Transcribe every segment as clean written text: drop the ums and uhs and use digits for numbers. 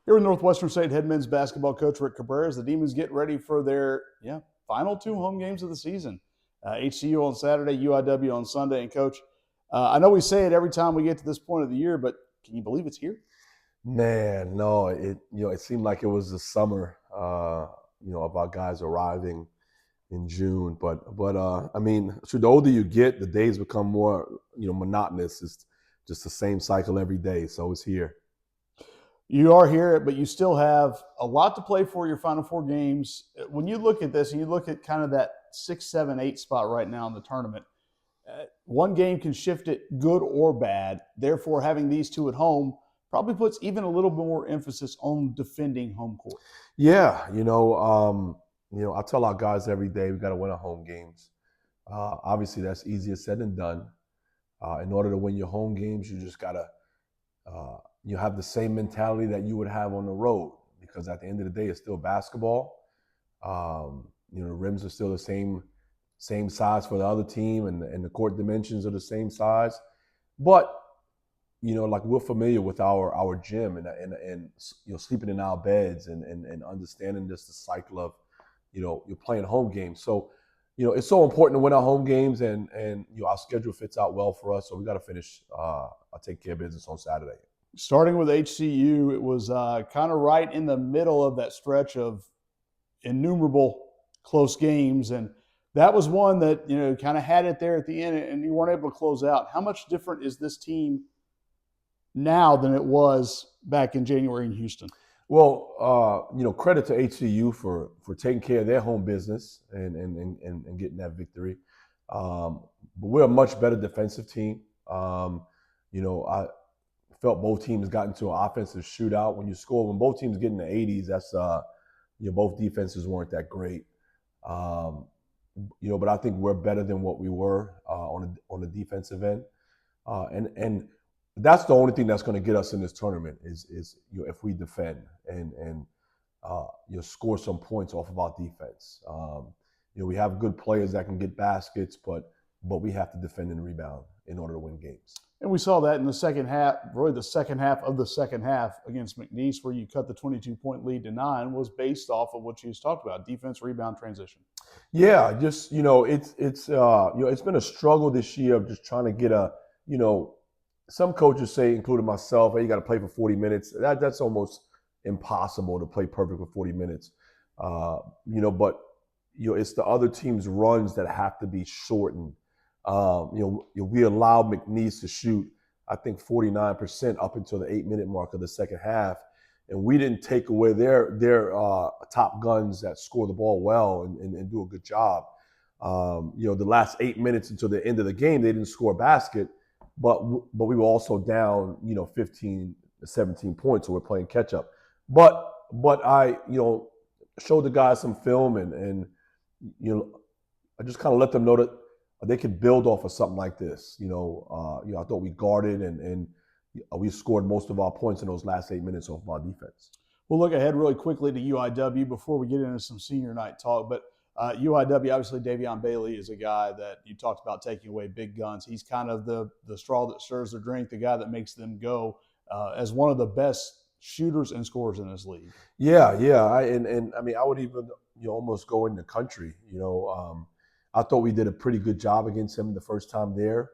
Here with Northwestern State head men's basketball coach Rick Cabrera as the Demons get ready for their final two home games of the season. HCU on Saturday, UIW on Sunday. And Coach, I know we say it every time we get to this point of the year, but can you believe it's here? Man, no, it seemed like it was the summer, of our guys arriving in June. But I mean, so the older you get, the days become more, monotonous. It's just the same cycle every day. So it's here. You are here, but you still have a lot to play for your final four games. When you look at this and you look at kind of that 6, 7, 8 spot right now in the tournament, one game can shift it good or bad. Therefore, having these two at home probably puts even a little bit more emphasis on defending home court. Yeah, I tell our guys every day we got to win our home games. Obviously, that's easier said than done. In order to win your home games, you just gotta you have the same mentality that you would have on the road, because at the end of the day, it's still basketball. The rims are still the same size for the other team, and the court dimensions are the same size. But like, we're familiar with our gym and sleeping in our beds and understanding just the cycle of you're playing home games. So it's so important to win our home games, and our schedule fits out well for us. So we got to finish. Take care of business on Saturday. Starting with HCU, it was kind of right in the middle of that stretch of innumerable close games, and that was one that kind of had it there at the end, and you weren't able to close out. How much different is this team now than it was back in January in Houston? Well, credit to HCU for taking care of their home business and getting that victory. But we're a much better defensive team. I felt both teams got into an offensive shootout. When both teams get in the 80s, that's both defenses weren't that great. But I think we're better than what we were on the defensive end, and that's the only thing that's going to get us in this tournament is if we defend and score some points off of our defense. We have good players that can get baskets, but we have to defend and rebound in order to win games. And we saw that in the second half, really the second half of the second half against McNeese, where you cut the 22-point lead to 9, was based off of what you just talked about: defense, rebound, transition. Yeah, just it's been a struggle this year of just trying to get some coaches say, including myself, hey, you got to play for 40 minutes. That's almost impossible to play perfect for 40 minutes. But it's the other team's runs that have to be shortened. We allowed McNeese to shoot, I think, 49% up until the 8-minute mark of the second half, and we didn't take away their top guns that score the ball well and do a good job. The last 8 minutes until the end of the game, they didn't score a basket. But we were also down, 15 to 17 points, so we're playing catch up. But I, showed the guys some film and I just kind of let them know that they could build off of something like this. I thought we guarded and we scored most of our points in those last 8 minutes off of our defense. We'll look ahead really quickly to UIW before we get into some senior night talk, but UIW, obviously, Davion Bailey is a guy that you talked about taking away big guns. He's kind of the straw that stirs the drink, the guy that makes them go as one of the best shooters and scorers in this league. Yeah. I would even almost go in the country. I thought we did a pretty good job against him the first time there.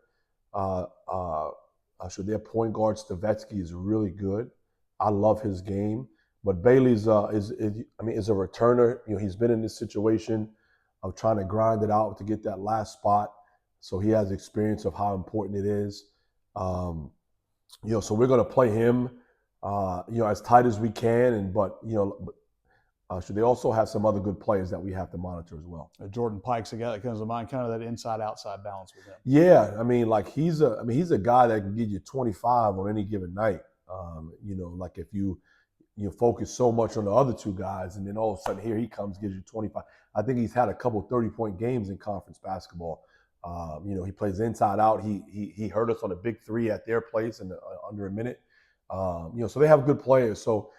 Their point guard Stavetsky is really good. I love his game. But Bailey's is a returner. He's been in this situation of trying to grind it out to get that last spot. So he has experience of how important it is. So we're going to play him, as tight as we can. But they also have some other good players that we have to monitor as well. Jordan Pike's a guy that comes to mind, kind of that inside-outside balance with him. Yeah, he's a guy that can give you 25 on any given night. Like if you focus so much on the other two guys, and then all of a sudden here he comes, gives you 25. I think he's had a couple 30-point games in conference basketball. He plays inside out. He hurt us on a big three at their place in under a minute. So they have good players. So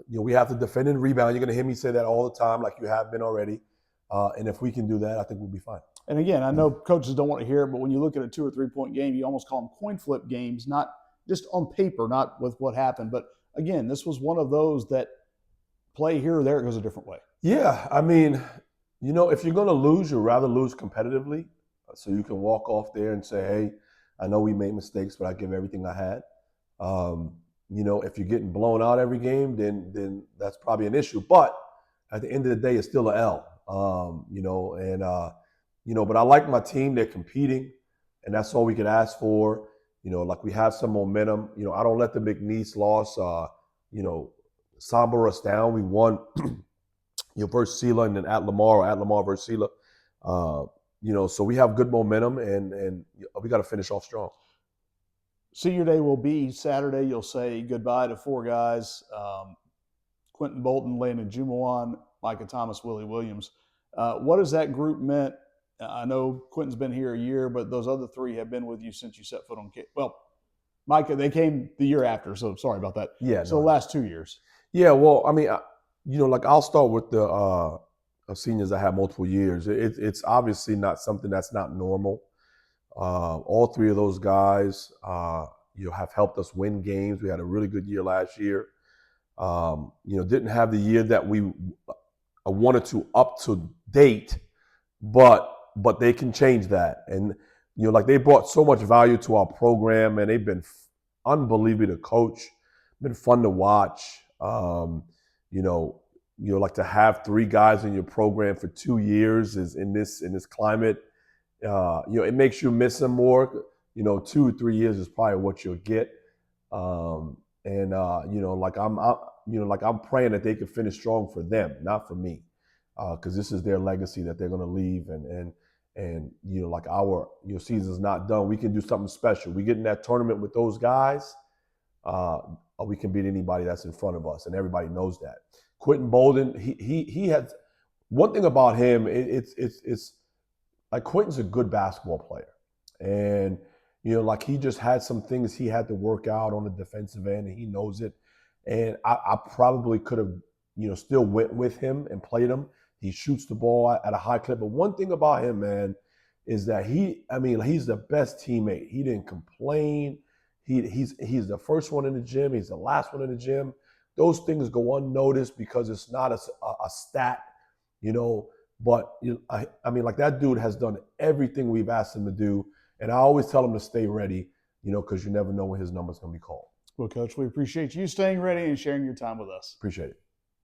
we have to defend and rebound. You're going to hear me say that all the time, like you have been already. And if we can do that, I think we'll be fine. And again, I know coaches don't want to hear it, but when you look at a 2 or 3 point game, you almost call them coin flip games, not just on paper, not with what happened. But again, this was one of those that play here or there, it goes a different way. Yeah, I mean, if you're going to lose, you'd rather lose competitively, so you can walk off there and say, "Hey, I know we made mistakes, but I give everything I had." If you're getting blown out every game, then that's probably an issue. But at the end of the day, it's still an L. But I like my team. They're competing, and that's all we can ask for. Like we have some momentum. I don't let the McNeese loss, somber us down. We won, versus Sela, and then at Lamar versus Sela. So we have good momentum, and we got to finish off strong. Senior Day will be Saturday. You'll say goodbye to 4 guys: Quentin Bolton, Landon Jumawan, Micah Thomas, Willie Williams. What has that group meant? I know Quentin's been here a year, but those other 3 have been with you since you set foot on campus. Well, Micah, they came the year after, so sorry about that. Yeah. So the last 2 years. Yeah, well, I mean, I'll start with the seniors that have multiple years. It's obviously not something that's not normal. All 3 of those guys, have helped us win games. We had a really good year last year. Didn't have the year that we wanted to up to date, but they can change that. And they brought so much value to our program, and they've been unbelievable to coach. Been fun to watch. Like to have 3 guys in your program for 2 years is in this climate. It makes you miss them more. 2 or 3 years is probably what you'll get. I'm praying that they can finish strong for them, not for me, because this is their legacy that they're going to leave. And our season's not done. We can do something special. We get in that tournament with those guys. We can beat anybody that's in front of us, and everybody knows that. Quentin Bolden, he had one thing about him. It's like Quentin's a good basketball player, and he just had some things he had to work out on the defensive end, and he knows it. And I probably could have still went with him and played him. He shoots the ball at a high clip, but one thing about him, man, is that he's the best teammate. He didn't complain. He's the first one in the gym. He's the last one in the gym. Those things go unnoticed because it's not a stat, But that dude has done everything we've asked him to do, and I always tell him to stay ready, because you never know when his number's going to be called. Well, Coach, we appreciate you staying ready and sharing your time with us. Appreciate it.